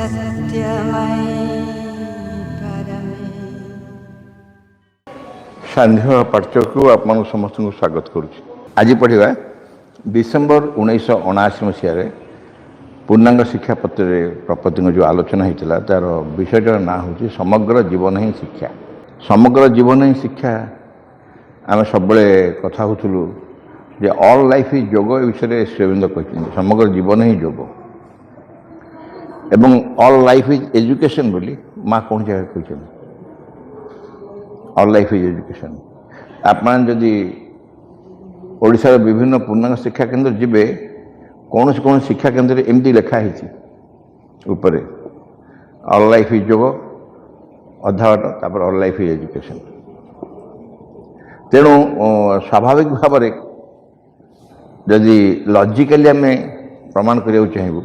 सत्यमयी परमे। सान्ध्य पाठ्यक्रम आपण समस्त को स्वागत करुच्ची। आज पढ़ा डिसेम्बर 1979 मसीह पूर्णांग शिक्षा पत्र प्रपत्ति जो आलोचना होता तार विषयटार ना हूँ समग्र जीवन ही शिक्षा। समग्र जीवन ही शिक्षा आम सब कथा होलु जे ऑल लाइफ इज योग विषय श्री अरविंद कहते समग्र जीवन ही योग एवं ऑल लाइफ इज एजुकेशन बोली माँ कौन जगह कहते ऑल लाइफ इज एजुकेशन। आप जदि ओडिशार विभिन्न पूर्णांग शिक्षा केन्द्र जीवे कौन से कौन शिक्षा केन्द्र एमती लिखाही उपरे ऑल लाइफ इज योग अधा बाट तापर ऑल लाइफ इज एजुकेशन। तेणु स्वाभाविक भाव में जदि लॉजिकली आम प्रमाण करिया चाहबू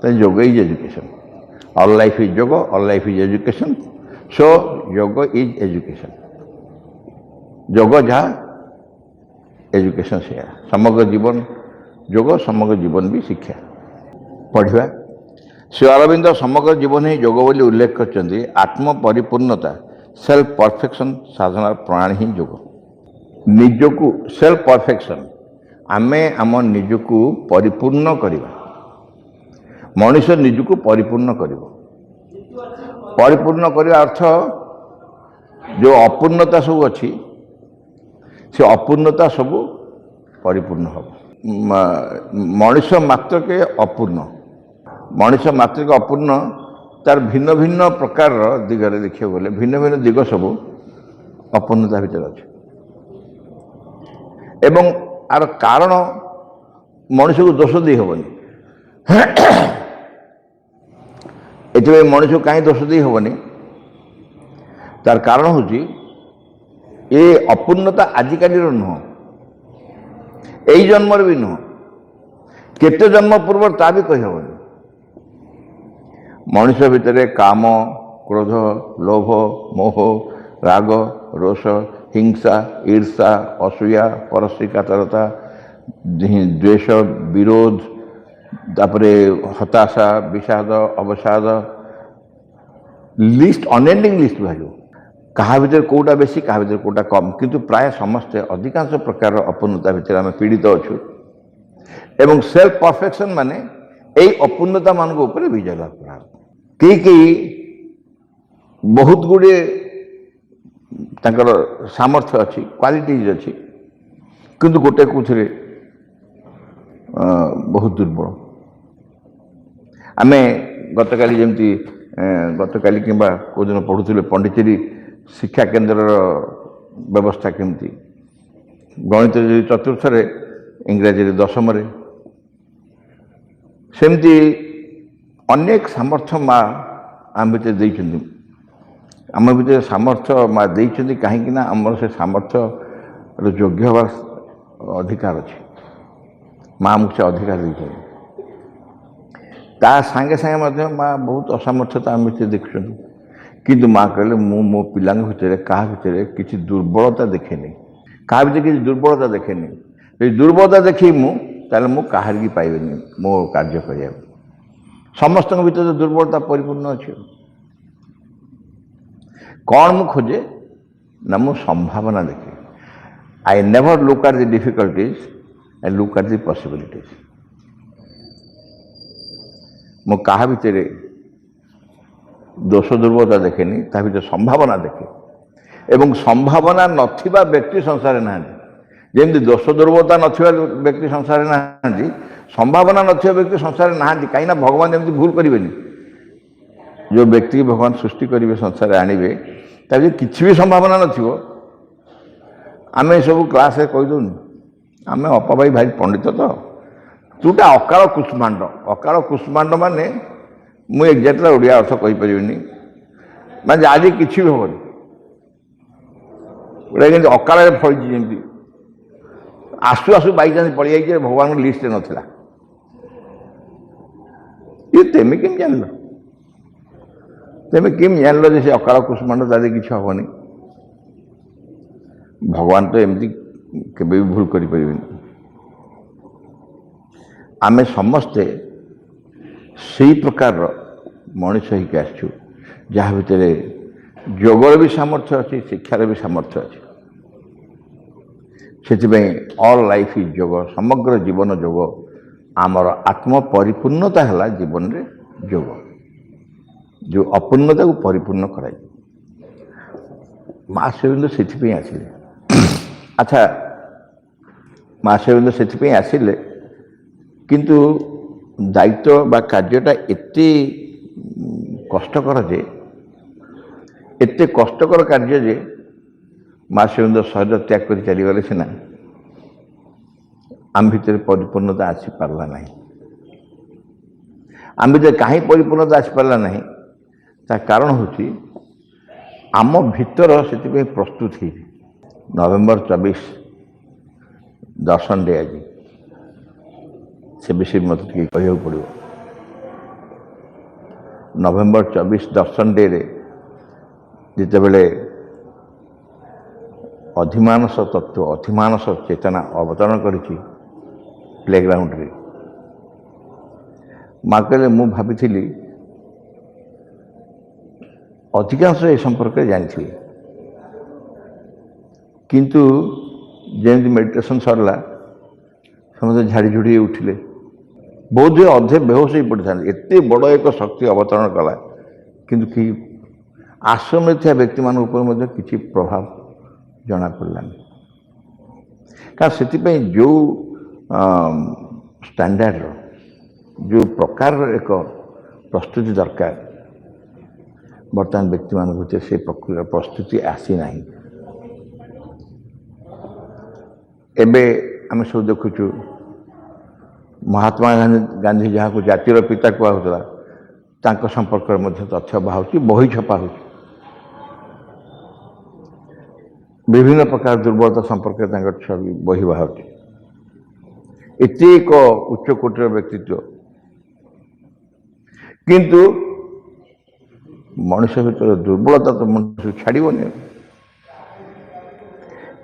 तो योग is education. All life is योग, ऑल लाइफ इज एजुकेशन। सो योग इज एजुकेशन। योग जहाँ एजुकेशन से समग्र जीवन योग, समग्र जीवन भी शिक्षा। पढ़ा श्री अरविंद समग्र जीवन ही योग बोली उल्लेख कर आत्म परिपूर्णता सेल्फ परफेक्शन साधना प्रणाली ही योग। निजको सेल्फ परफेक्शन आमे आम निजको परिपूर्ण करवा। मनुष्य निजको परिपूर्ण कर परिपूर्ण करने अर्थ जो अपूर्णता सब अच्छी से अपूर्णता सब परिपूर्ण हम। मनुष्य मात्र के अपूर्ण, मनुष्य मात्र के अपूर्ण तार भिन्न भिन्न प्रकार दिगरे देखा गले भिन्न भिन्न दिग सब अपूर्णता भितर अच्छे एवं आर कारण मनुष्य को दोष दी हेनी। ये मनुष्य को कहीं दोष दी हेनी तार कारण हूँ ये अपूर्णता आजिकाल नुह, यही जन्म भी नुह, केते जन्म पूर्व ता भी कही हेनी। मनुष्य भितर काम, क्रोध, लोभ, मोह, राग, रोष, हिंसा, ईर्षा, असूया, परस्त्री कातरता, द्वेष, विरोध, तापरे हताशा, विषाद, अवसाद, लिस्ट अनएंडिंग लिस्ट बाहर। क्या भर कौटा बेसी क्या भर कौटा कम, किंतु प्राय समस्ते अधिकांश प्रकार अपूर्णता भितर आम पीड़ित अच्छु एवं सेल्फ परफेक्शन माने यही अपूर्णता मान विजय लाभ करा। कई बहुत गुड़े तांकर सामर्थ्य अच्छी, क्वालिटीज अच्छी, किंतु गोटे कौन बहुत दुर्बल। आमे गतकाली जमती गतकाली कि कौन पढ़ुले पंडिचेरी शिक्षा केन्द्र व्यवस्था केमती गणित चतुर्थ इंग्राजी 10th सेमती अनेक सामर्थ्य माँ आम भर देती आम भर सामर्थ्य माँ देती कहीं आमर से सामर्थ्य योग्य हवार अधिकार अच्छे। माँ आमको से अधिकार देती ता सांगे सांगे माँ बहुत असामर्थ्यता आम भर देखुं किंतु माँ कहले मो पिला भितर क्या भितर किसी दुर्बलता देखेनी, क्या भितर किसी दुर्बलता देखेनी। यदि दुर्बलता देखी मुझे मु कहार की पाइबेनी मो कार्य कर। समस्त भीतर दुर्बलता परिपूर्ण अच्छे। कौन मु खोजे ना मु संभावना देखे। I never look at the difficulties, I look at the possibilities. मु कहा भितर दोष दुर्बलता देखेनी, ता भीतर संभावना देखे एवं संभावना नथिबा व्यक्ति संसार ना जमी दोष दुर्बलता नथिबा व्यक्ति संसार ना संभावना नथिबा व्यक्ति संसार ना कहीं भगवान एमती भूल करेंगे। जो व्यक्ति भगवान सृष्टि करेंगे संसार आणवे ताकि किसी भी संभावना नथिबो आम सब क्लास कहीदून आम अपा भाई भाई पंडित तो तूटा अकाल कुष्मांड। अकाल कुष्मांड माने मुझे एक्जाक्टली ओडिया अर्थ कहीपरि माने आज किसी भी हेनी गोटे अकाल फड़ी जमी आसु आसु बाईचान्स पड़ जाइए भगवान लिस्ट नाला। ये तेमे केम जान तेमे केम जान से अकाल कुष्मांड तादे किसी हेनी। भगवान तो एमती केबे भी भूल करि परिबेनी। आमे समस्ते से प्रकार मनीष होकर आसु जहाँ भितर योगर भी सामर्थ्य अच्छी शिक्षार भी सामर्थ्य अच्छी से ऑल लाइफ इज योग समग्र जीवन योग आमर आत्म परिपूर्णता है जीवन रे योग जो अपूर्णता को परिपूर्ण कराई माँ शिवेन्द्र से आसिले अच्छा माँ शिवेन्द्र से आसिले किंतु दायित्व बा कार्यटा एते कष्टकर जे एते कष्टकर कार्य जे माँ शिवेन्द्र शरीर त्याग कर चलीगले सीना आम भितर परिपूर्णता आसी पारला नहीं आम भितर कहीं परिपूर्णता आसी पारला नहीं ता कारण होची आम भितर से प्रस्तुत ही नवेम्बर 24 दर्शन डे आज से विषय मत कह पड़ो नवेम्बर 24 दर्शन डे रे जिते बड़े अधिमानस तत्व अधिमानस चेतना अवतरण करी प्लेग्राउंड रे माँ कहले मु भाभी अधिकांश ए संपर्क में जानी किंतु जमी मेडिटेशन सरला समझे झाड़ी झुड़ी उठिले बहुत अधे बेहोश हो पड़ था एत बड़ एक शक्ति अवतरण कला किंतु कि आश्रम में व्यक्ति मान किसी प्रभाव जना पड़ानी कारण से जो स्टैंडर्ड जो प्रकार एक प्रस्तुति दरकार बर्तमान व्यक्ति मान भीतर से प्रस्तुति आसी ना एबे आम सब देखुचु महात्मा गांधी जहाँ को जातिर पिता कहला संपर्क में तथ्य बाहर बही छपा हो विभिन्न प्रकार दुर्बलता संपर्क छवि बही बाहर एत एक उच्च कोटर व्यक्तित्व किंतु मनुष्य भीतर दुर्बलता तो मनुष्य छाड़बनी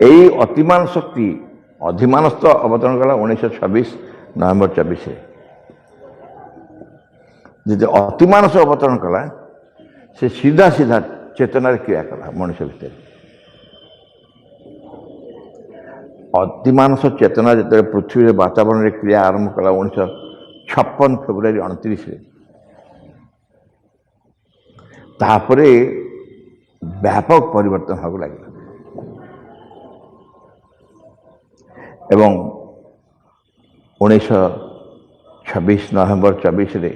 यही अतिमान शक्ति अधिमानस तो अवतरण कला 1926 नवेम्बर 24 जिते अतिमानस अवतरण कला से सीधा सीधा चेतनार क्रिया कला मनुष्य भीतर अतिमानस चेतना जो पृथ्वी वातावरण में क्रिया आरंभ कला 1956 फेब्रुआरी 29 तापरे व्यापक परिवर्तन होगा लगे एवं 1926 नवेम्बर 24 रे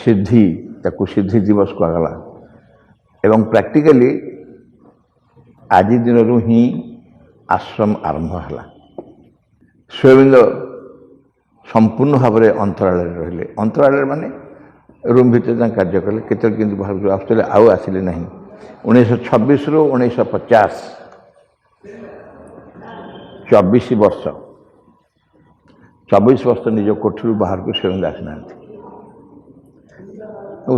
सिद्धि ताकू सिद्धि दिवस कहला एवं प्रैक्टिकली आज दिन ही आश्रम आरंभ है शिवेन्द्र संपूर्ण भाव में अंतराल रहिले अंतराल माने रूम भीतर कार्य कले केत किंतु बाहर आसुले आउ आसिले ना 1926 रु 1950 24 वर्ष 24 वर्ष निज कोठरू बाहर को शिवेन्द्र आसना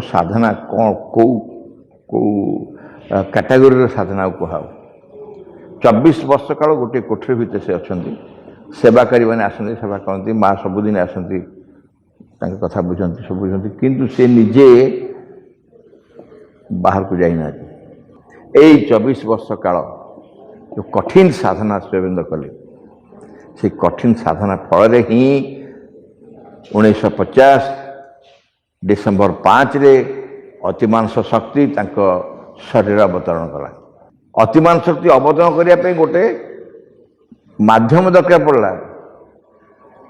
साधना कौन कौ कौ कैटेगोरी साधना कहुँ 24 वर्ष काल गोटे कोठरी भितर से अच्छा सेवाकारी मैंने आसती सेवा करती माँ सबुदिन आसती कथा बुझती सब बुझती किंतु से निजे बाहर को जाना 24 वर्ष काल जो कठिन साधना शिवेन्द्र कले से कठिन साधना फल ही 1950 डिसेम्बर 5 रे अतिमांस शक्ति शरीर अवतरण कला अतिमान शक्ति अवतरण करने गोटे माध्यम दरकार पड़ा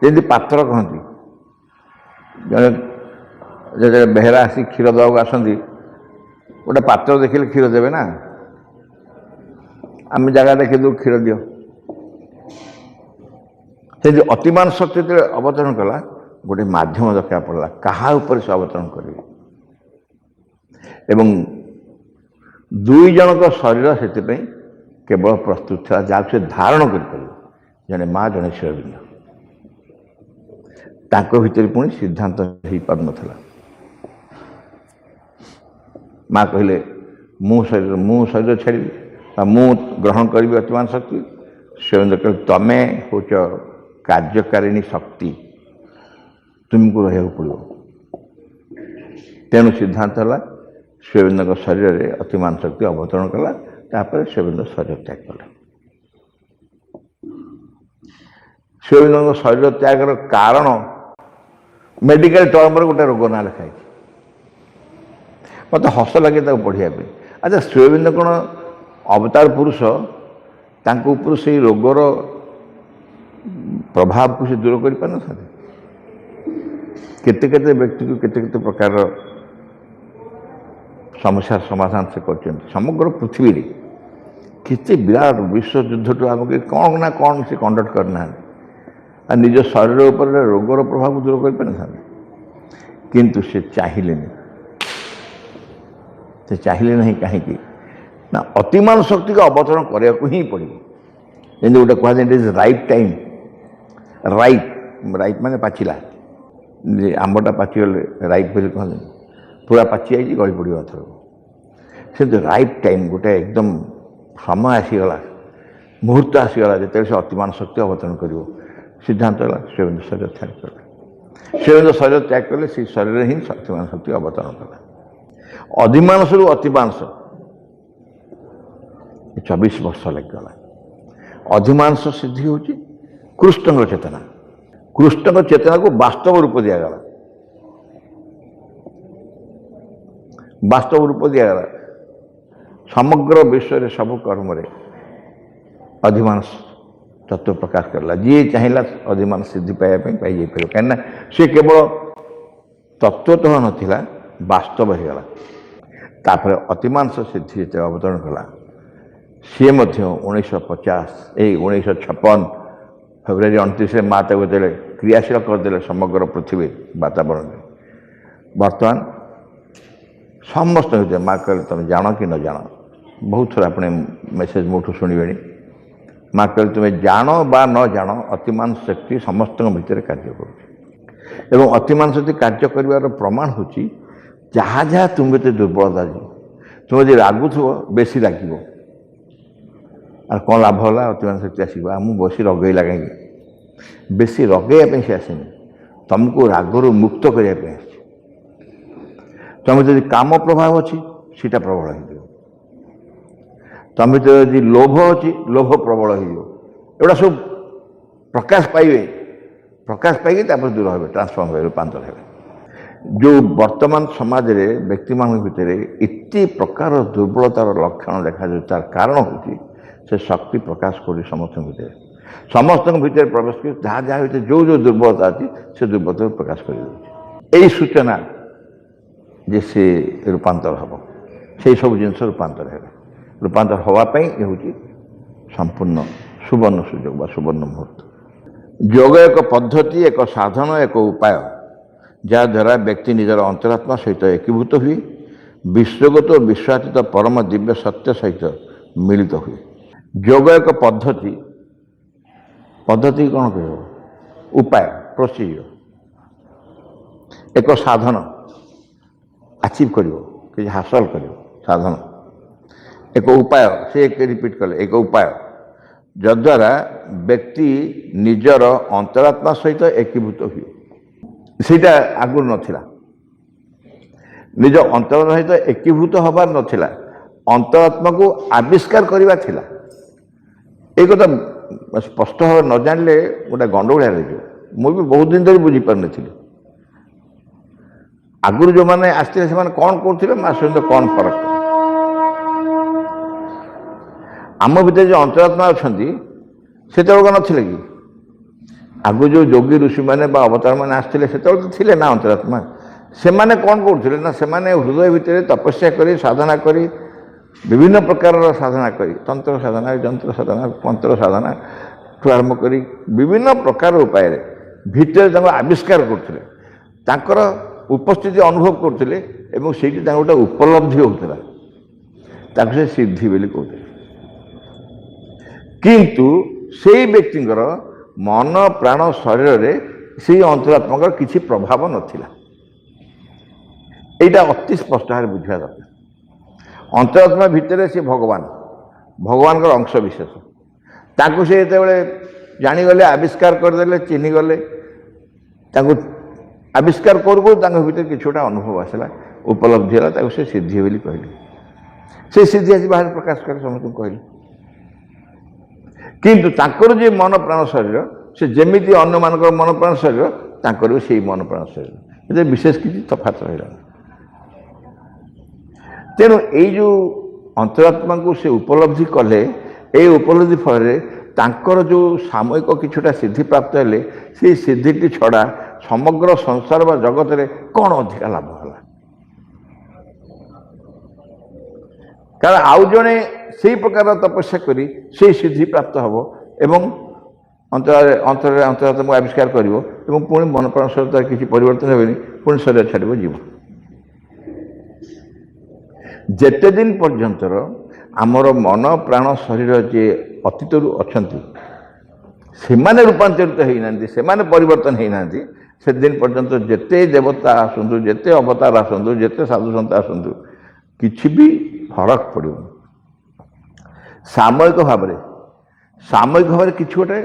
जमी पात्र कहती जब बेहरा आसी क्षीर दवाक आसती गोटे पात्र देखिले क्षीर देवे ना आम जगह देखी दू क्षीर दियो से अतिमान शक्ति अवतरण कला गोटे माध्यम दरकार पड़ा कहा ऊपर से अवतरण करेंगे एवं दुई जनक शरीर से केवल प्रस्तुत था जहाँ से धारण कर जड़े माँ जड़े शिवेन्द्र भीतर पुणी सिद्धांत हो पार ना माँ कहले मु शरीर छाड़ी मु ग्रहण करी अतिमान शक्ति शिवेन्द्र कहले तमें हूँ कार्यकारिणी शक्ति तुमको रहा पड़ो। तेणु सिद्धांत है श्रीअरविंद शरीर में अतिमान शक्ति अवतरण कला तापर श्रीअरविंद शरीर त्याग कले। श्रीअरविंद शरीर त्यागर कारण मेडिकल टर्म गोटे रोग ना लिखाई मत हस लगे पढ़िया। अच्छा श्रीअरविंद कौन अवतार पुरुष तांको से रोगर प्रभाव को से दूर कर पार केते केते व्यक्ति को केते केते प्रकार समस्या समाधान से कर समग्र पृथ्वी रे किसी विराट विश्व युद्ध टू आम कौन ना कौन से कंडक्ट करना निज शरीर उपर रोगर प्रभाव दूर कर पार किंतु से चाहिए से चाहिए नहीं कहीं ना अतिमान शक्ति का अवतरण करने को ही पड़ो। जमी गोटे कह it is right time right माने पाचिला आंबटा पाचिगले राइट बोली कहते पूरा पाची आई गली पड़ो थर से राइट टाइम गोटे एकदम समय आसीगला मुहूर्त आसीगला जो से अतिमान शक्ति अवतरण कर सिद्धांत है श्रीअरविंद शरीर त्याग कले। श्रीअरविंद शरीर त्याग कले से शरीर ही अतिमान शक्ति अवतरण कला। अधिमांस रु अतिमांस 24 वर्ष लगला। अधिमांस सिद्धि हूँ कृष्ण चेतना कृष्ण चेतना को वास्तव रूप दिगला वास्तव रूप दिगला समग्र विश्व रे सब कर्म रे अधिमांस तत्व प्रकाश करला। जी चाहिए अधिमान सिद्धि पाइबा पाई कहीं सी केवल तत्व तो नाला वास्तव होगा तापर अतिमांस सिद्धि जो अवतरण कला सी 1950 1956 फेब्रुआरी 29 माता को दे क्रियाशील करदे समग्र पृथ्वी वातावरण में। बर्तमान समस्त माँ कह तुम जान कि न जान बहुत थोड़ा अपने मेसेज मोठू शुणे माँ कह तुम्हें जान बा न जान अतिमान शक्ति समस्त भितर कार्य कर अतिमान शक्ति कार्य कर प्रमाण हो जहाँ जहाँ तुम दुर्बलता तुम जो रागुथ बेसी लगे और कौन लाभ है अतिमान शक्ति आसो आम बस रगेला कहीं बेसी रगेया से आसेनि तुमको रागर मुक्त करने तुम जो काम प्रभाव अच्छी सीटा प्रबल हो तुम तो यदि लोभ अच्छी लोभ प्रबल होगा सब प्रकाश पाइबे प्रकाश पाई दूर हे ट्रांसफर्म हो रूपांतर हे। जो वर्तमान समाज रे व्यक्ति मान भितर इतनी प्रकार दुर्बलतार लक्षण देखा तार कारण हो से शक्ति प्रकाश कर समस्त भितर प्रवेश कर जहाँ जहाँ भर जो जो दुर्बलता अच्छी से दुर्बलता प्रकाश कर यही सूचना जे से रूपांतर हम से सब जिन रूपांतर है रूपांतर हाँपाई ये हूँ संपूर्ण सुवर्ण सुजोग बा सुवर्ण मुहूर्त। योग एक पद्धति एक साधन एक उपाय जहाद्वारा व्यक्ति निजर अंतरात्मा सहित एकीभूत हुए विश्वगत और विश्वातीत परम दिव्य सत्य सहित मिलित हुए। योग एक पद्धति पद्धति कौन कह उपाय प्रोसीजर एक साधन अचीव कर हासिल कर साधन एक उपाय से एक रिपीट कले एक उपाय जद्वारा व्यक्ति निजर अंतरात्मा सहित एकीभूत हुए सीटा आगु नथिला निज अंतरात्मा सहित एकीभूत हबार नथिला अंतरात्मा को आविष्कार करवा थिला। एक कथा स्पष्ट भाव न जानले गोटे गंडगोलिया रही मुझे बहुत दिन धरी बुझी पार नी आगुरी जो मैंने आसते से कौन करते सहित कौन फरक आम भर जो अंतरात्मा अच्छा से नथिले कि आगु जो योगी ऋषि मैंने अवतार मैंने आसते से थे ना अंतरात्मा से मैंने कौन करते ना से हृदय भितर तपस्या करी साधना करी विभिन्न प्रकार साधना करी तंत्र साधना जंत्र साधना मंत्र साधना ठू आरंभ करी विभिन्न प्रकार उपाय भितर आविष्कार करते उपस्थिति अनुभव करते गोटे उपलब्धि होता से सिद्धि बोली कहते किंतु से व्यक्तिंकर मन प्राण शरीर रे से अंतरात्मा किसी प्रभाव नथिला। एटा अति स्पष्ट भाव बुझा दरकार। अंतरात्मा भितर से भगवान भगवान का अंश विशेष ताकू से जानीगले आविष्कार करदे चिन्हीगले आविष्कार करू भीतर कि गोटा अनुभव आसला उपलब्धि है से सिद्धि बोली कहली से सिद्धि आज बाहर प्रकाश कर समस्त कहली किंतु ताकर जे मन प्राण शरीर से जमीती अन्य मान मन प्राण शरीर ताकर से मन प्राण शरीर ये विशेष किसी तफात रहा तेणु ये जो अंतरात्मा को से उपलब्धि कले ये उपलब्धि फल तांकर जो सामयिक किछुटा सिद्धि प्राप्त हेले से सिद्धि छड़ा समग्र संसार व जगत रे कौन अधिक लाभ है कारण आउ जड़े से प्रकार तपस्या करी से सिद्धि प्राप्त हम एवं अंतरात्मा को आविष्कार कर पुणी मन प्राण शरीर किसी परिवर्तन हेनी पुणी शरीर छाड़ जीव जेते दिन पर्यंतर आमर मन प्राण शरीर जे अतीत अच्छा से रूपांतरित होना से परिवर्तन होना से दिन पर्यंत जेते देवता आसतु जेते अवतार आसतु जेते साधु सन्त आसतु किसी भी फरक पड़ो सामयिक भाव किसी गोटे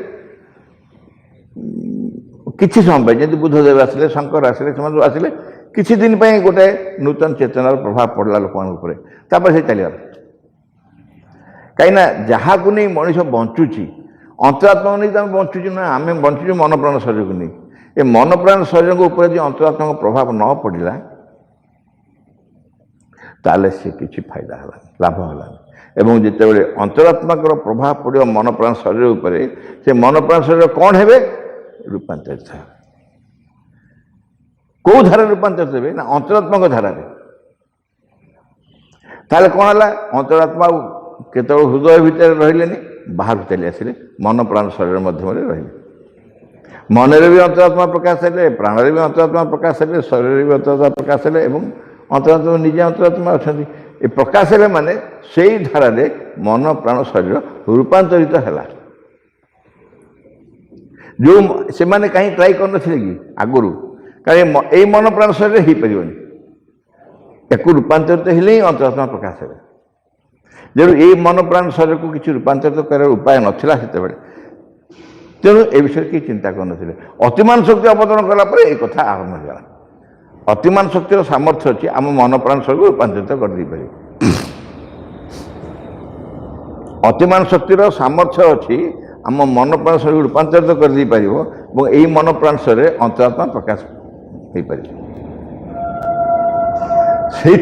किसी समय जमी बुद्धदेव आसिले शंकर आसिले से आसिले किसी दिन पर गोटे नूतन चेतनार प्रभाव पड़ला लोक से चलिए कहीं जहाँ को नहीं मनीष बंचुची अंतरात्मा नहीं तो बंचुची ना आम बंचुचे मन प्राण शरीर को नहीं ये मन प्राण शरीर को ऊपर जो अंतरात्मा का प्रभाव न पड़ा ताले से किसी फायदा है लाभ है एवं जिते अंतरात्मा प्रभाव पड़ो मन प्राण शरीर उपर से मन प्राण शरीर कौन है रूपांतरित है कौ धारा रूपांतरित हे ना अंतरात्मा धारा ताले कौन है अंतरात्मा केत हृदय भितर रहिले बाहर चली आसिले मन प्राण शरीर मध्यम रही मन भी अंतरात्मा प्रकाश है प्राण भी अंतरात्मा प्रकाश है शरीर भी अंतरात्मा प्रकाश है अंतरात्मा निजे अंतरात्मा अच्छा ये प्रकाश है माने से धारा मन प्राण शरीर रूपांतरित है जो से माने कहीं ट्राई कर कि आगुरी कहीं ये मन प्राण शरीर हो पार एक रूपांतरित हेले ही अंतरात्मा प्रकाश है जेणु ये मन प्राण शरीर को किसी रूपांतरित कर उपाय नाला से तेणु ए विषय किसी चिंता कर अतिमान शक्ति अवतरण कलापर ये कथा आरंभ होगा अतिमान शक्तिर सामर्थ्य अच्छी आम मन प्राण शरीर को रूपांतरित कर अतिमान शक्तिर सामर्थ्य अच्छी आम मन प्राण शरीर को रूपांतरित कर यही मन प्राण शरीर अंतरात्मा प्रकाश हो पार से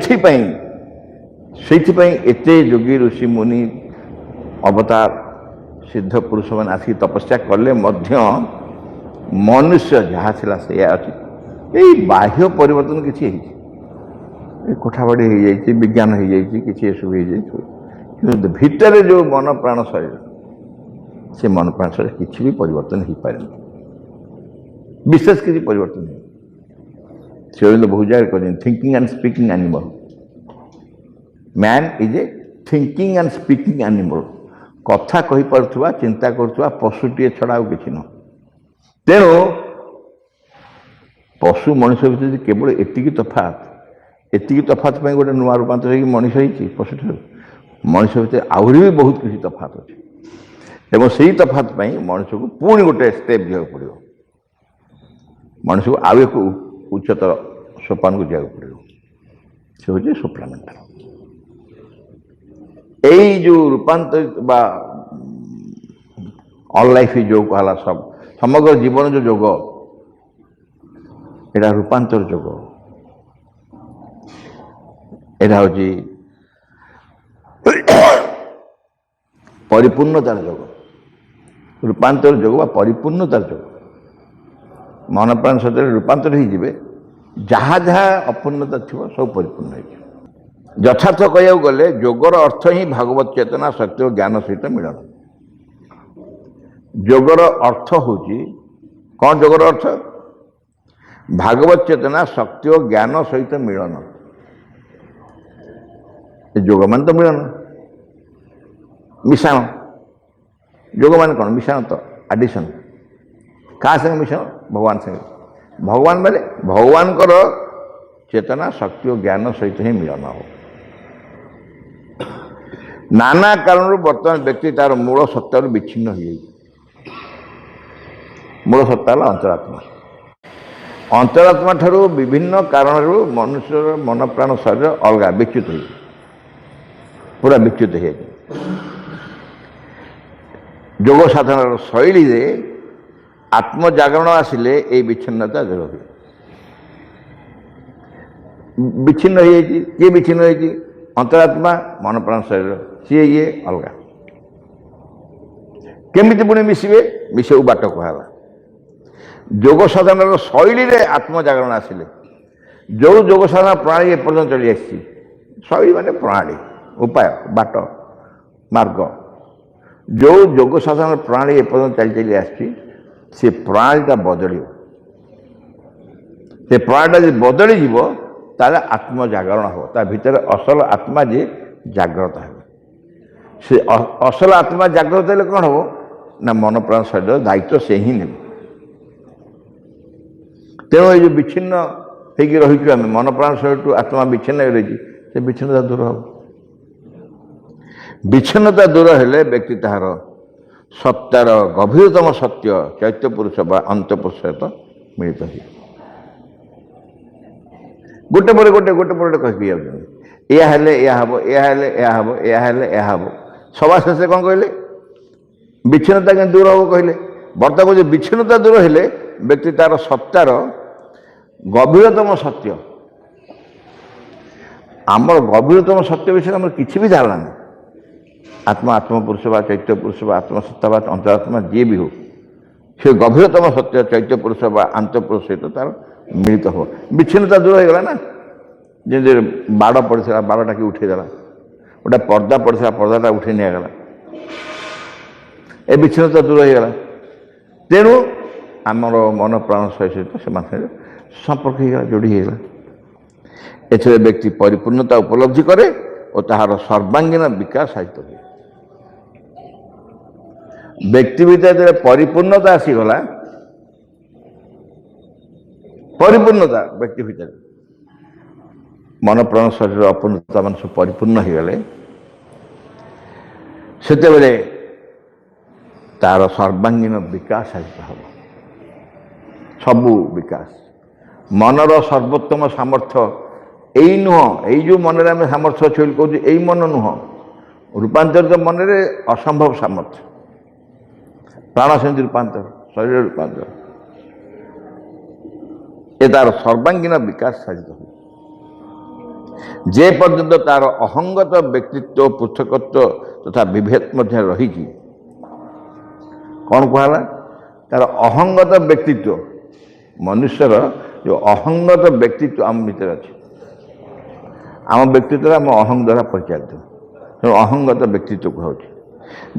एते योगी ऋषि मुनि अवतार सिद्ध पुरुष मैंने आसिक तपस्या कले मनुष्य जहाँ था से यही बाह्य परिवर्तन किसी कोठाबाड़ी हो जाए विज्ञान हो जाए किसी सब हो जाए भितर जो मन प्राण शरीर से मन प्राण शरीर किसी भी परिवर्तन हो पारे विशेष किसी परिवर्तन नहीं से बहुत जगह कहते thinking and speaking animal man is a thinking and speaking animal कथा कही पारुवा चिंता करुवा पशुटे छड़ा आ कि न तेणु पशु मनुष्य भीतर केवल एतिकी तफात गोटे नुआ रूपांतर हो मनीष होती पशु मनुष्य भीतर आहरी भी बहुत किसी तफात अच्छे और से तफात मनुष्य को पुणी गोटे स्टेप जावाक पड़ो मनुष्य को आउ एक उच्चतर सोपान को जावाक पड़ो से हूँ सुप्रामेंटल यही जो रूपांतरित ऑल लाइफ जो कहला सब समग्र जीवन जो जोग एटा रूपांतर जोग एटा हूँ परिपूर्णतार जोग रूपांतर जोग परिपूर्णतार जोग मन प्राण शरीर रूपांतर हो जहाँ जहाँ अपूर्णता थी सब परिपूर्ण हो यथार्थ कह गले योगर अर्थ ही भागवत चेतना शक्ति और ज्ञान सहित मिलन योगर अर्थ हूँ कौन योगर अर्थ भागवत चेतना शक्ति और ज्ञान सहित मिलन योग मान तो मिलन मिशाण योग मान कौन मिशाण तो एडिशन क्या संगे मिशाण भगवान संगे भगवान बोले भगवान चेतना शक्ति और ज्ञान सहित ही मिलन हो नाना कारण बर्तमान व्यक्ति तार मूल सत्ता विच्छिन्न हो मूल सत्ता है अंतरात्मा अंतरात्मा ठारू विभिन्न कारण मनुष्य मन प्राण शरीर अलग विच्युत हो पूरा विच्युत हो जोग साधन शैली रे आत्मजागरण आसिले ये विच्छिन्नता दूर हुए विच्छिन्न हो किए विच्छिन्न हो अंतरात्मा मन प्राण शरीर सी ये अलग केमिति पुणी मिसवे मिसे बाट कहला जोग साधन शैली रे आत्मजागरण आसिले जो जोग साधन प्रणाली एपर्तन चली आसी शैली माने प्रणाली उपाय बाट मार्ग जो जोग साधन प्रणाली एपर्तन चली चली आसी से प्रणालीटा बदल से प्रणालीटा जो बदली जीव ताले आत्मजागरण हो ता भीतर असल आत्मा जे जागृत है से असल आत्मा जागृत हेले कौन हो ना मन प्राण शरीर दायित्व से ही ने तेणु ये जो विच्छिन्न होगी रही आम मन प्राण शरीर आत्मा विच्छिन्न हो रही से विच्छिन्नता दूर हो विच्छिन्नता दूर हेले व्यक्ति ताहार सत्तार गभीरतम सत्य चैत्य पुरुष बा अंत पुरुष सहित मिलित हुए गोटे पर गोटे गोटे पर गोटे कही जाऊँ या हेले या हब या हेले या हब या हेले या हब सभा शेष कौन कहले विच्छिन्नता के दूर हम कहले बर्तमान जो विच्छिन्नता दूर हेले व्यक्ति तार सत्तार गभीरतम सत्य आमर गभीरतम सत्य विषय आम किसी भी धारणा नहीं आत्मा आत्मपुरुष बा चैत्य पुरुष बा आत्मसत्ता बा अंतरात्मा जी भी हो से गभीरतम सत्य चैत्य पुरुष बा आंतपुरुष सहित तार मिलित हो विच्छिन्नता दूर हो गला ना जमी बाड़ पड़ा बाड़टा कि उठेदेला गोटे पर्दा पड़ा पर्दाटा उठे निगला ए विच्छिन्नता दूर हो गला तेणु आमर मन प्राण सहित से संपर्क हो जोड़ी होगा एथि व्यक्ति परिपूर्णता उपलब्धि करे और ताहार सर्वांगीन विकास साहित हुए व्यक्ति भीतर परिपूर्णता आसीगला परिपूर्णता व्यक्ति भीतर मन प्राण शरीर अपूर्णता मान सब परिपूर्ण हो गले से तार सर्वांगीन विकास साहित हम सबू विकास मनर सर्वोत्तम सामर्थ्य यही नुह यही जो मन में सामर्थ्य अच्छे कहूँ यही मन नुह रूपांतरित मन में असंभव सामर्थ्य प्राण सेमती रूपांतर शरीर रूपांतर ये तार सर्वांगीन विकास साधित हो जे पर्यंत तार अहंगत व्यक्तित्व पृथकत्व तथा विभेद मध्य रही कौन कहला तार अहंगत व्यक्तित्व मनुष्यर जो अहंगत व्यक्तित्व आम भीतर अच्छे आम व्यक्तित्व आम अहंग द्वारा परिचालित तेणु अहंगत व्यक्तित्व कह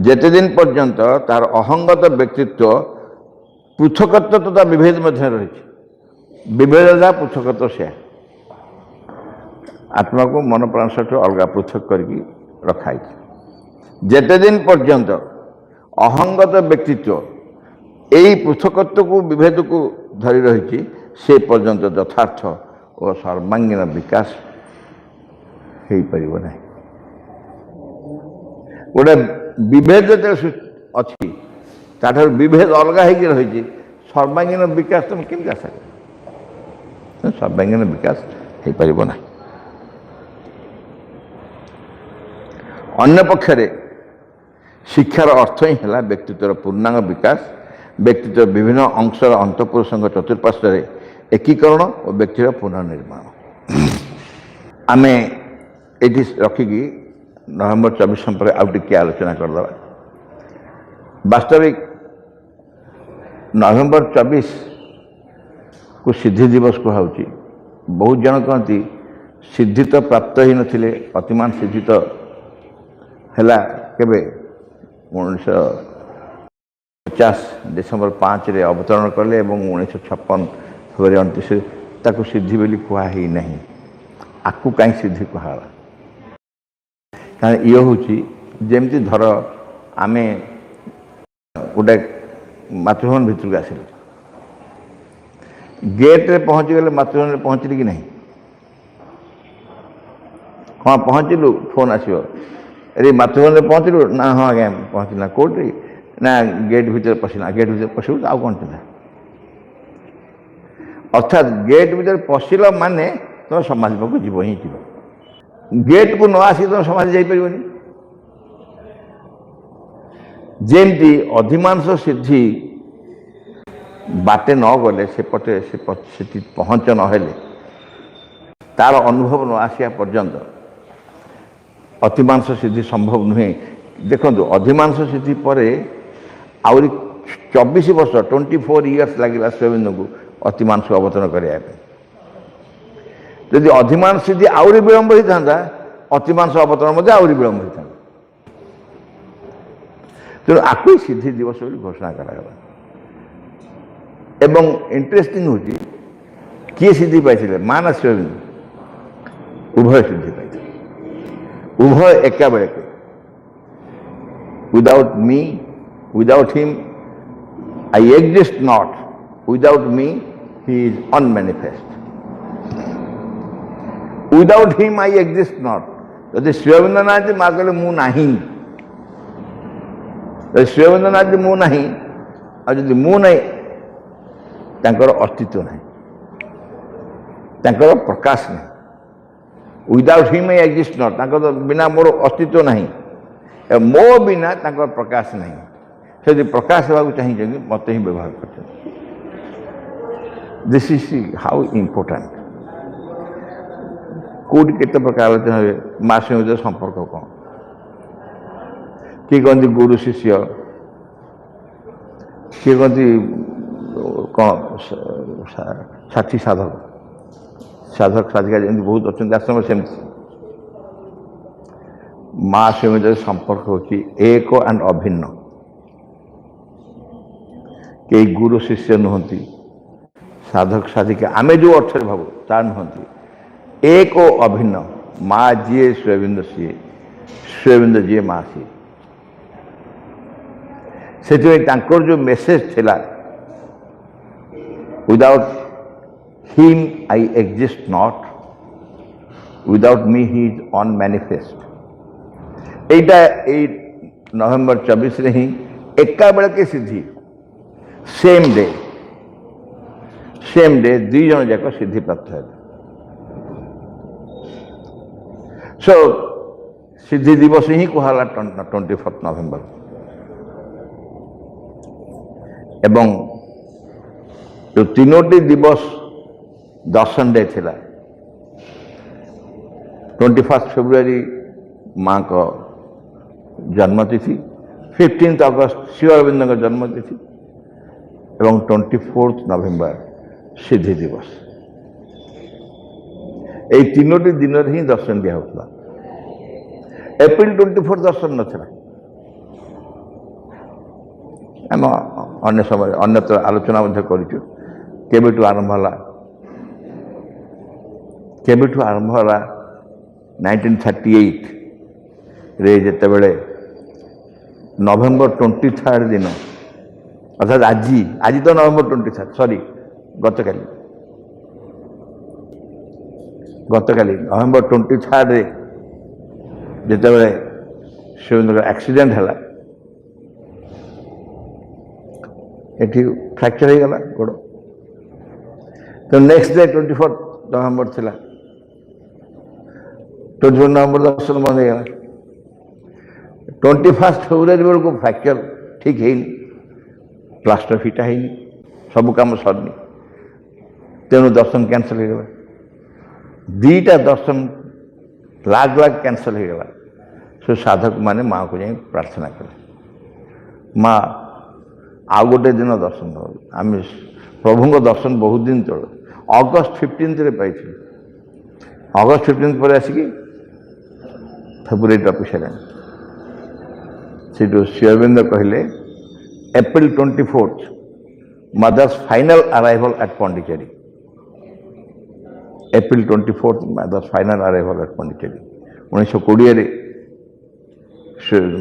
जेते दिन पर्यंत तार अहंगत व्यक्तित्व पृथकत्व तथा विभेद मध्य रही विभेद पृथकत्व से आत्मा को मन प्राण सहित अलग पृथक करके रखाई जेते दिन पर्यंत अहंगत व्यक्तित्व यही पृथकत्व को विभेद को धरी रही से पर्यंत यथार्थ और सर्वांगीन विकास हो पार ना गोटे विभेद अच्छी ताठ विभेद अलग हो रही सर्वांगीन विकास तुम केमी आशा कर सर्वांगीन विकास हो पार ना अन्य पक्षरे शिक्षार अर्थ ही है व्यक्तित्व पूर्णांग विकास व्यक्तित्व विभिन्न अंशर अंतपुरुष चतुर्पार्श्व एकीकरण और व्यक्तिर पुनर्निर्माण आम ये रखिकी नवेम्बर 24 संपर्क आउ टे आलोचना करदे वास्तविक नवेम्बर 24 को सिद्धि दिवस कहुच्ची बहुत जन कहती सिद्धि तो प्राप्त ही नथिले अतिमान सिद्धि तो है केबे 1950 डिसेम्बर 5 रे अवतरण कले 1956 फेब्रुआरी 29 ताकू सिद्धि बोली कहुई नहीं आकू कहीं सिद्धि कहला कारण ये हूँ जमती धर आम गोटे मातृभवन भितर आसिल गेट्रे पहुँची गले मातृभवन पहुँचली कि नहीं हाँ पहुँचलु फोन आसो अरे मातृभवन पहुँचलु ना हाँ आज्ञा पहुँचला कौटी ना गेट भीतर पशिला गेट भीतर पशु आउ कौन था अर्थात गेट भीतर पशिल माने तुम समाज पाक जीव ही जीव गेट को न आसी तुम समाज जापर जमती अधिमांश सिद्धि बाटे न गले सेपटे से पहुँच नहेले तार अनुभव न आसिया पर्यंत अतिमांस सिद्धि संभव नुहे। देखो अधिमांस सिद्धि पर आहरी 24 वर्ष 24 इयर्स लगे शिवबिंदु को अतिमांस अवतरण करने। यदि अधिमांस सिद्धि आहरी विलंब होता अतिमांस अवतरण आहरी विलंब होता। तेणु आपको सिद्धि दिवस घोषणा करागला। एवं इंटरेस्टिंग हूँ किए सिद्धि पाई माँ ना शिवबिंदु उभय सिद्धि पाई उभय एका बेले without me without him I exist not without me he is unmanifest without him I exist not. यदि शिवबिंदु ना माँ कहले मु नहीं शिवबिंदु ना मु नहीं आदि मु नहीं तांकर अस्तित्व नहीं तांकर प्रकाश नहीं without him I exist not तांकर बिना मोर अस्तित्व नहीं मो बिना तांकर प्रकाश नहीं से प्रकाश होगा चाहिए मत ही व्यवहार कर। This is how important Kaut के प्रकार आलोचना हुए माँ से संपर्क कौन किए कहते गुरु शिष्य किए कहते कौन साथी साधक साधक साधिका जमी बहुत अच्छा आश्रम सेमती माँ से संपर्क होची एक एंड अभिन्न कई गुरु शिष्य नुहति साधक साधिका आमे जो अर्थ भाव ता नुहति एक अभिन्न माँ जी शिवबिंदु सी शिवबिंदु जी माँ सी से जो मेसेज थिला without him I exist not without me he is unmanifest एटा नवेम्बर 24 रे ही एका बेल के सिद्धि सेम डे दुई जन जाक सिद्धि प्राप्त है। सो सिद्धि दिवस ही कहला 24 नवेम्बर एवं जो तीनोटी दिवस दर्शन डे थिला 21 फेब्रुआरी माँ को जन्मतिथि 15 अगस्त श्री अरविंद का जन्मतिथि एवं 24 नवेम्बर सिद्धि दिवस ये तीनोटी दिन ही दर्शन दिया होता। एप्रिल 24 दर्शन नथिला आम अन्य समय अन्यत्र आलोचना करूँ केबेठू आरंभ होला केबेठू आरंभ होला 1938 रे जेतेबेले नवेम्बर 23 दिन अर्थात आज तो नवेम्बर 23 सॉरी गतकाली नवेम्बर 23 रे जेतेबेले शिवबिंदु एक्सीडेंट है एठी फ्रैक्चर हो गला गोड़ तो नेक्स्ट डे 24 नवेम्बर थिला 24 नवेम्बर दर्शन बंद हो 21 फेब्रुआरी बेल को फ्रैक्चर ठीक है प्लास्टर फिटा है सब काम सरनी तेणु दर्शन कैंसल हो गला दीटा दर्शन लाग कैंसल हो गला। सो साधक माने माँ को जाए प्रार्थना कले माँ आ गोटे दिन दर्शन आम प्रभु दर्शन बहुत दिन तले अगस्त 15 पाई अगस्त 15 पर आसिकी फेब्रुआरी टपी सारे से शिवबिंदु कहले April 24 mother's final arrival at Pondicherry April 24 mother's final arrival at Pondicherry 1920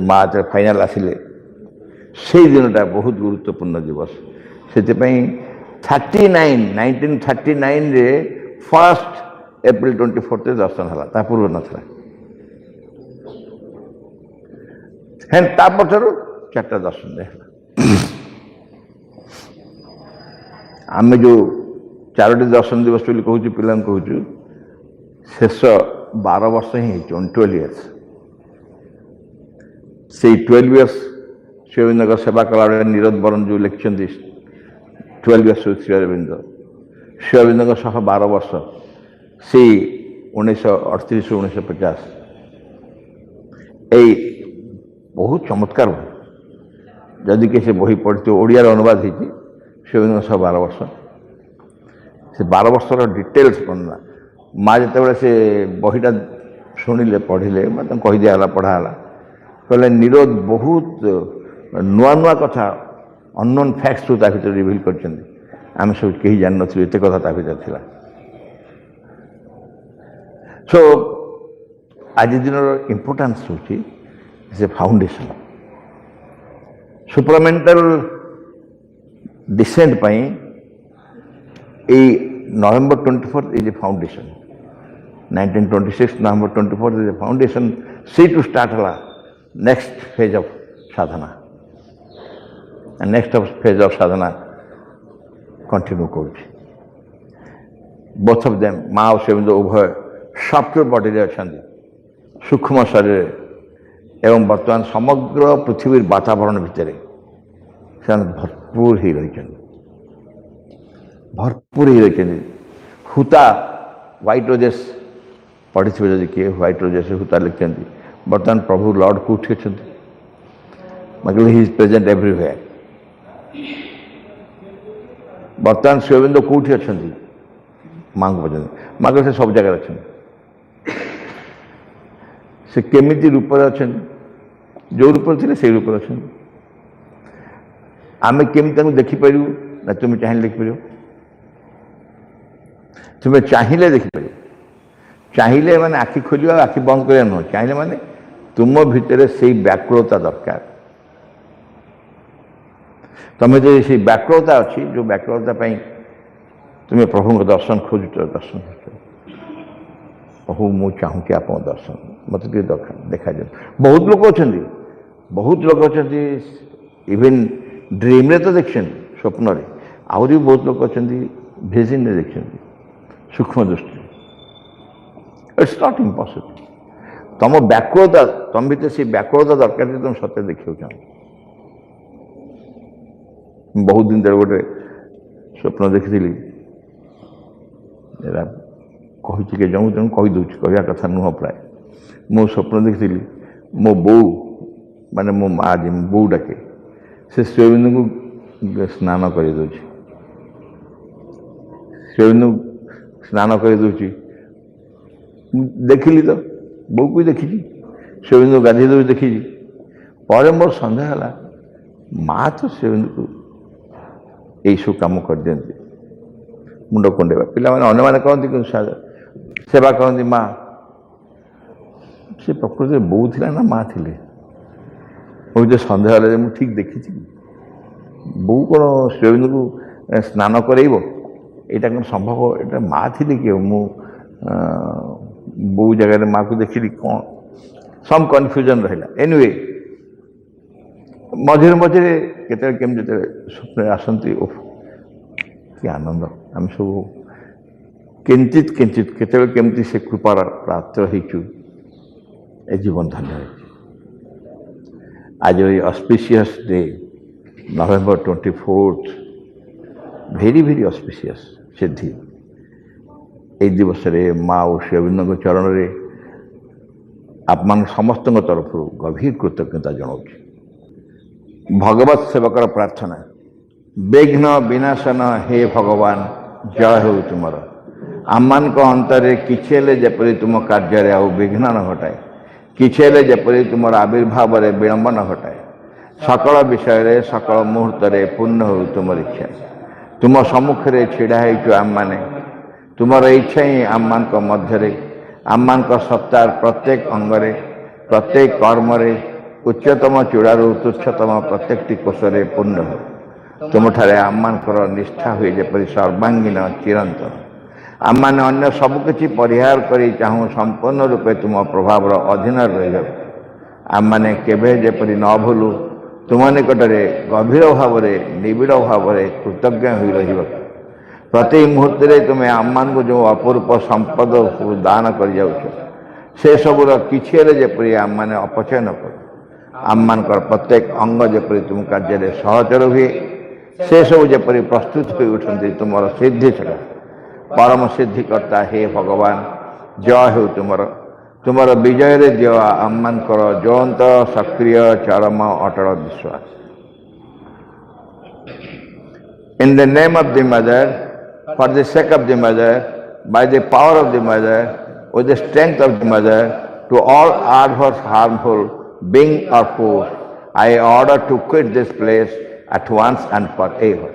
माँ फाइनल आसिले से दिनटा बहुत गुरुत्वपूर्ण दिवस से 1939 रे फर्स्ट एप्रिल 24 दर्शन है पूर्व नाला पचर 4टा दर्शन आम जो चारोटी दर्शन दिवस बोली कहूँ पिला कहूँ शेष 12 वर्ष ही 12 इयर्स से 12 इयर्स श्री अरविंद सेवा कला नीरज बरन जो लिखिं 12 इयर्स श्री अरविंद 12 वर्ष से 1938 1950 यही बहुत चमत्कार जदि किसी बही पढ़ी ओडिया अनुवाद होती श्री अरविंद 12 वर्ष से 12 वर्षर डिटेल्स पढ़ना माँ जिते से बहीटा शुणिले पढ़िले मतलब कही दिया पढ़ाला कहले नीरज बहुत नुआ नुआ कथा अननोन फैक्ट्स ता भीतर रिवील कर आम सब कहीं जान नी एत कथा ता भीतर थिला सो आज दिन इम्पोर्टान्स होची से फाउंडेशन सुपरमेंटल डिसेंट पाई November 24th is a foundation. 1926 November 24th is a foundation. See to start a next phase of sadhana. And next phase of sadhana continue coach. Both of them, Ma और शेविंद उभय software body रे अछंदी सूक्ष्म शरीर एवं वर्तमान समग्र पृथ्वी वातावरण भितर से भरपूर ही रही भरपूर ही रही हुता व्हाइट रोजेस पढ़ी थे जब किए व्हाइट रोजेस हुता लिखते बर्तमान प्रभु लॉर्ड कौटी अच्छा मतलब ही इज प्रेजेंट एवरीवेयर बर्तमान श्री अरविंद कौटी अच्छा माँ को पचार माँ से सब जगह अच्छा से केमिति रूप अच्छा जो रूप थे से रूप अच्छा आम केमी देखिपर ना तुम्हें चाहिए देखिपर तुम्हें चाहिए देखिपर चाहिए माने आखि खोल आखि बंद कर नुह चाहिए माने तुम भितर से व्याकुलता दरकार तुम्हें जो से व्याकुलता अच्छी जो व्याकुलता तुम्हें प्रभु दर्शन खोजुच दर्शन प्रभु मु चाहूँ कि आप दर्शन मत देखा जाए बहुत लोग अच्छा इवेन ड्रीम रे तो देखते स्वप्न रे आहरी बहुत लोग अच्छा भिजन रे देखते सूक्ष्म दृष्टि इट्स नॉट इम्पॉसिबल तुम व्याकुलता तुम भीतर से व्याकुलता दरकार तुम सत्य देखा चाह बहुत दिन तले गोटे स्वप्न देखी कही के जाऊँ तेणु कहीदे कहवा कथा नुह प्राय मो स्वप्न देखी मो बो माने मो माँ जी बो डाके से श्री अरविंद को स्नान कर श्री अरविंद स्नान कर देखिली तो बो को देखी श्री अरविंद गाधे दे देखी पर मोर सन्देह है माँ तो श्री अरविंद को यही सब कम कर दिखती मुंड कुंडेवा पिला मैंने कहते कि सेवा करती माँ से प्रकृति बो थी ना माँ थी मुझे सन्देह है मुझे ठीक देखी बो कौन श्री अरविंद को स्नान करब यहाँ कौन संभव ये माँ थी कि मु बो जगह माँ को देखी कौन सम कन्फ्यूजन रहा एनीवे मझे मझे केते केमती स्वप्न आसती कि आनंद आम सब किंचित किंचित केते केमती से कृपार प्राप्त होचु ए जीवन धन्य है आज ये ऑस्पिशियस डे November 24th भेरी भेरी ऑस्पिशियस सिद्धि ए दिवस रे माँ और श्री अरविंद चरण रे आप समस्त तरफ गभीर कृतज्ञता जनाऊँ भगवत सेवकर प्रार्थना विघ्न विनाशन हे भगवान जय हो तुमर आमान को अंतरे किछेले जपरी तुम कार्य आउ विघ्न न घटाए किछेले जपरी तुम आविर्भाव विलंब न घटाए सकल विषय सकल मुहूर्त पूर्ण हो तुम इच्छा तुम सम्मुखें छिड़ा हो आम मैंने तुमर इच्छा ही आम मान मध्य आम मान सत्तार प्रत्येक अंगरे प्रत्येक कर्म उच्चतम चूड़ारू तुच्छतम प्रत्येकटी कोशरे पूर्ण हो तुम ठारे आम मानकर निष्ठा हुए जपरी सर्वांगीन चिरंतन आम मैंने अन्य सबकि परिहार कर चाहूँ संपूर्ण रूपे तुम प्रभाव अधीन रही आम मैंने केवे जपरी न भूलु तुम निकट गभीर भाव निबिड़ भाव कृतज्ञ हो रही प्रति मुहूर्त तुम्हें आम को जो अपूर्व संपद दान कर से सबूर किसी जपरी आम मैंने अपचय न कर आम मान प्रत्येक अंग जपरी तुम कार्य सहचर हुए से सब जपरी प्रस्तुत हो उठती तुम सिद्धि सका परम सिद्धिकर्ता हे भगवान जय हो तुमर विजय रे दिया आम मान जयंत सक्रिय चरम अटल विश्वास In the name of the mother, for the sake of the mother, by the power of the mother, with the strength of the mother, to all adverse, harmful, being or force, I order to quit this place at once and forever.